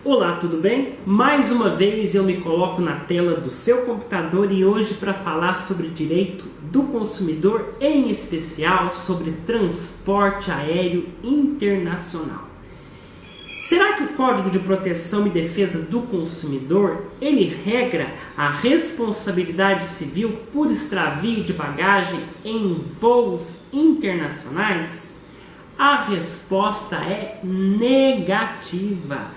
Olá, tudo bem? Mais uma vez eu me coloco na tela do seu computador e hoje para falar sobre direito do consumidor, em especial sobre transporte aéreo internacional. Será que o Código de Proteção e Defesa do Consumidor, ele regra a responsabilidade civil por extravio de bagagem em voos internacionais? A resposta é negativa.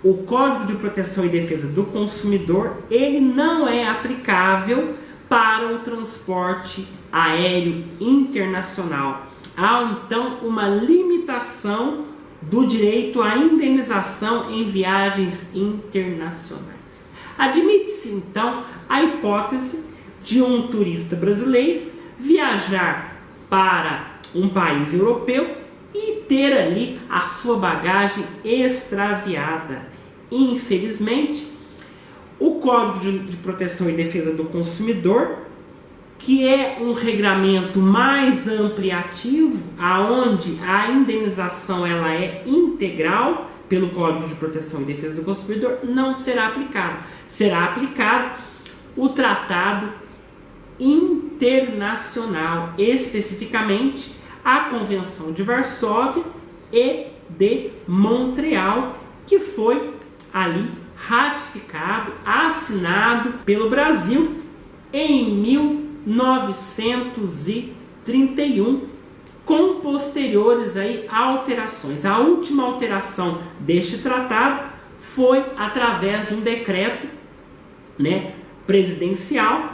O Código de Proteção e Defesa do Consumidor, ele não é aplicável para o transporte aéreo internacional. Há então uma limitação do direito à indenização em viagens internacionais. Admite-se então a hipótese de um turista brasileiro viajar para um país europeu e ter ali a sua bagagem extraviada. Infelizmente, o Código de Proteção e Defesa do Consumidor, que é um regramento mais ampliativo, aonde a indenização ela é integral pelo Código de Proteção e Defesa do Consumidor, não será aplicado. Será aplicado o Tratado Internacional, especificamente a Convenção de Varsóvia e de Montreal, que foi ali ratificado, assinado pelo Brasil em 1931, com posteriores aí alterações. A última alteração deste tratado foi através de um decreto, presidencial,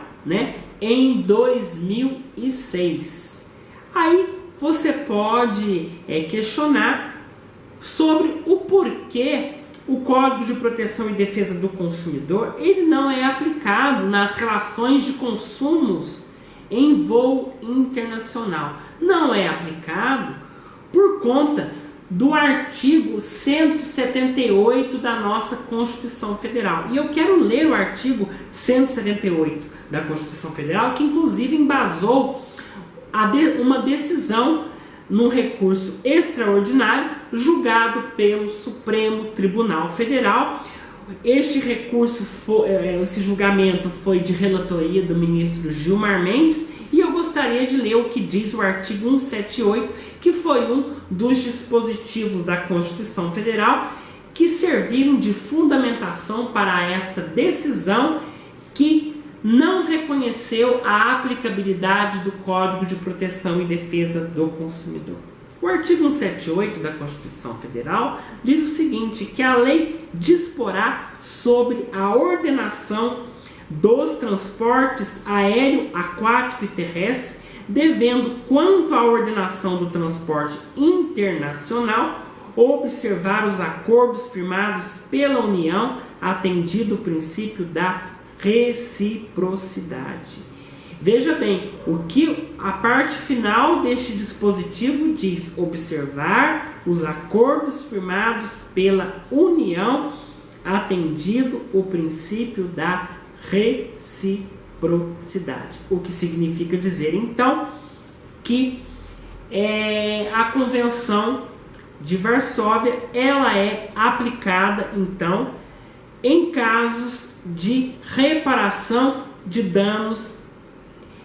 em 2006. Aí você pode questionar sobre o porquê o Código de Proteção e Defesa do Consumidor ele não é aplicado nas relações de consumos em voo internacional. Não é aplicado por conta do artigo 178 da nossa Constituição Federal. E eu quero ler o artigo 178 da Constituição Federal, que inclusive embasou uma decisão num recurso extraordinário julgado pelo Supremo Tribunal Federal. Este recurso, esse julgamento foi de relatoria do ministro Gilmar Mendes, e eu gostaria de ler o que diz o artigo 178, que foi um dos dispositivos da Constituição Federal que serviram de fundamentação para esta decisão, que não reconheceu a aplicabilidade do Código de Proteção e Defesa do Consumidor. O artigo 178 da Constituição Federal diz o seguinte, que a lei disporá sobre a ordenação dos transportes aéreo, aquático e terrestre, devendo, quanto à ordenação do transporte internacional, observar os acordos firmados pela União, atendido o princípio da reciprocidade. Veja bem, o que a parte final deste dispositivo diz: observar os acordos firmados pela União, atendido o princípio da reciprocidade. O que significa dizer, então, que a Convenção de Varsóvia ela é aplicada, então, em casos de reparação de danos,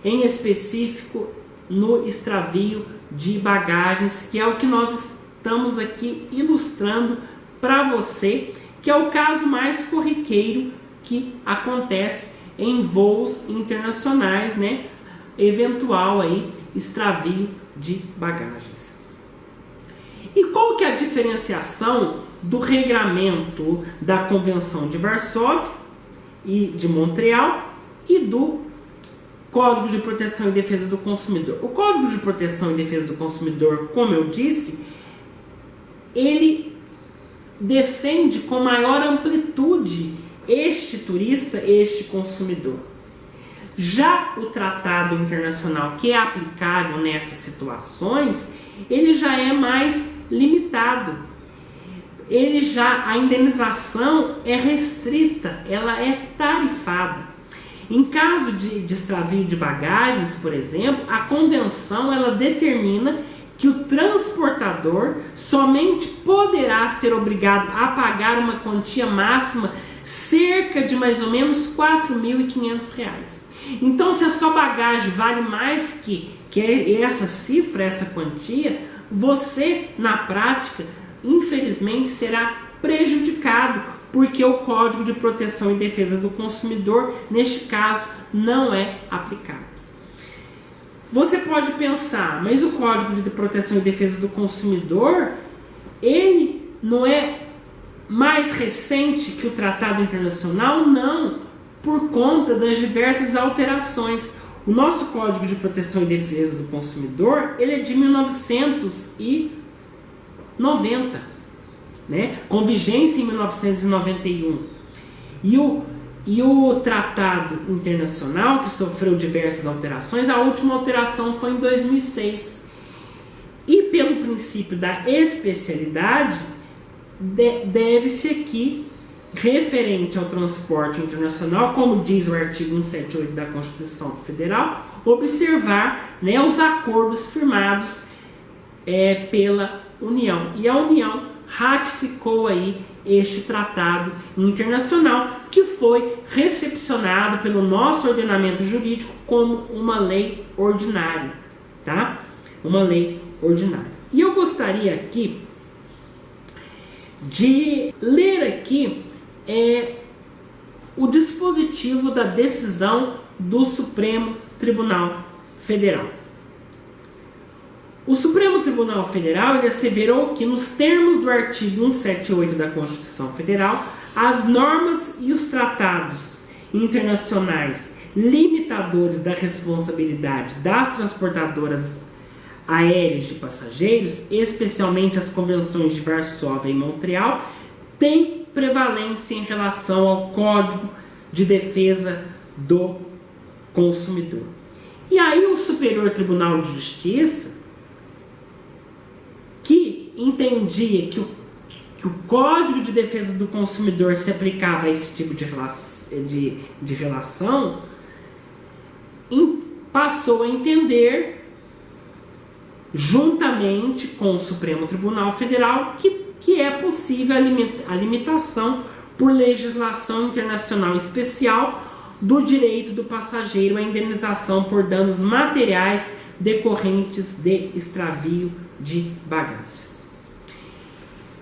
em específico no extravio de bagagens, que é o que nós estamos aqui ilustrando para você, que é o caso mais corriqueiro que acontece em voos internacionais, eventual aí extravio de bagagens. E qual que é a diferenciação do regramento da Convenção de Varsóvia e de Montreal e do Código de Proteção e Defesa do Consumidor? O Código de Proteção e Defesa do Consumidor, como eu disse, ele defende com maior amplitude este turista, este consumidor. Já o Tratado Internacional, que é aplicável nessas situações, ele já é mais limitado. A indenização é restrita, ela é tarifada. Em caso de extravio de bagagens, por exemplo, a convenção ela determina que o transportador somente poderá ser obrigado a pagar uma quantia máxima cerca de mais ou menos R$ 4.500. Então, se a sua bagagem vale mais que essa cifra, essa quantia, você, na prática, infelizmente, será prejudicado, porque o Código de Proteção e Defesa do Consumidor, neste caso, não é aplicado. Você pode pensar, mas o Código de Proteção e Defesa do Consumidor, ele não é mais recente que o Tratado Internacional? Não, por conta das diversas alterações. O nosso Código de Proteção e Defesa do Consumidor, ele é de 1990, né? Com vigência em 1991. E o Tratado Internacional, que sofreu diversas alterações, a última alteração foi em 2006. E pelo princípio da especialidade, deve-se aqui, referente ao transporte internacional, como diz o artigo 178 da Constituição Federal, observar, né, os acordos firmados pela União. E a União ratificou aí este tratado internacional, que foi recepcionado pelo nosso ordenamento jurídico como uma lei ordinária, tá? Uma lei ordinária. E eu gostaria aqui de ler aqui o dispositivo da decisão do Supremo Tribunal Federal. O Supremo Tribunal Federal ele asseverou que, nos termos do artigo 178 da Constituição Federal, as normas e os tratados internacionais limitadores da responsabilidade das transportadoras aéreas de passageiros, especialmente as convenções de Varsóvia e Montreal, têm prevalência em relação ao Código de Defesa do Consumidor. E aí o Superior Tribunal de Justiça, que entendia que o Código de Defesa do Consumidor se aplicava a esse tipo de relação, passou a entender, juntamente com o Supremo Tribunal Federal, que é possível a limitação por legislação internacional especial do direito do passageiro à indenização por danos materiais decorrentes de extravio de bagagens.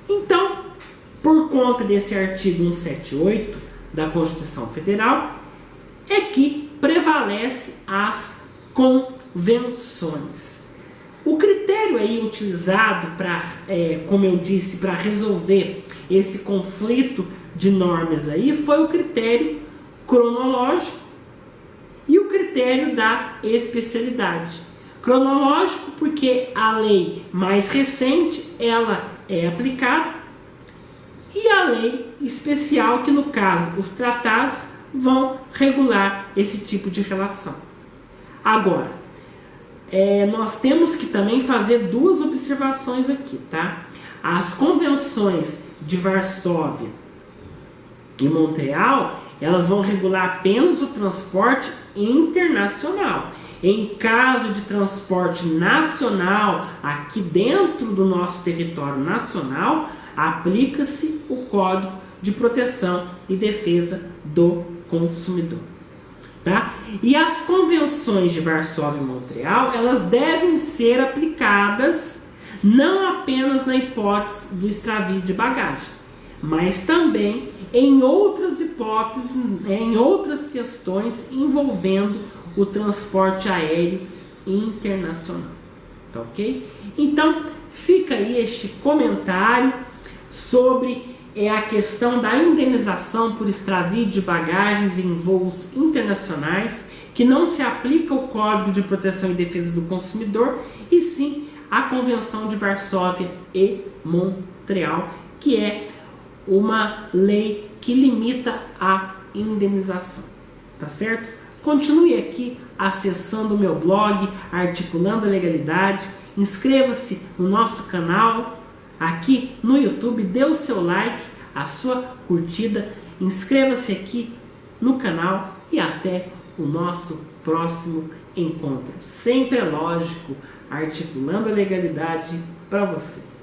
Então, por conta desse artigo 178 da Constituição Federal, é que prevalece as convenções. O critério aí utilizado para, como eu disse, para resolver esse conflito de normas aí foi o critério cronológico e o critério da especialidade. Cronológico porque a lei mais recente ela é aplicada, e a lei especial que, no caso, os tratados vão regular esse tipo de relação. Agora, nós temos que também fazer duas observações aqui, tá? As convenções de Varsóvia e Montreal, elas vão regular apenas o transporte internacional. Em caso de transporte nacional, aqui dentro do nosso território nacional, aplica-se o Código de Proteção e Defesa do Consumidor. Tá? E as convenções de Varsóvia e Montreal, elas devem ser aplicadas não apenas na hipótese do extravio de bagagem, mas também em outras hipóteses, em outras questões envolvendo o transporte aéreo internacional. Tá ok? Então, fica aí este comentário sobre a questão da indenização por extravio de bagagens em voos internacionais, que não se aplica o Código de Proteção e Defesa do Consumidor, e sim a Convenção de Varsóvia e Montreal, que é uma lei que limita a indenização. Tá certo? Continue aqui acessando o meu blog, Articulando a Legalidade. Inscreva-se no nosso canal aqui no YouTube, dê o seu like, a sua curtida, inscreva-se aqui no canal e até o nosso próximo encontro. Sempre é lógico, articulando a legalidade para você.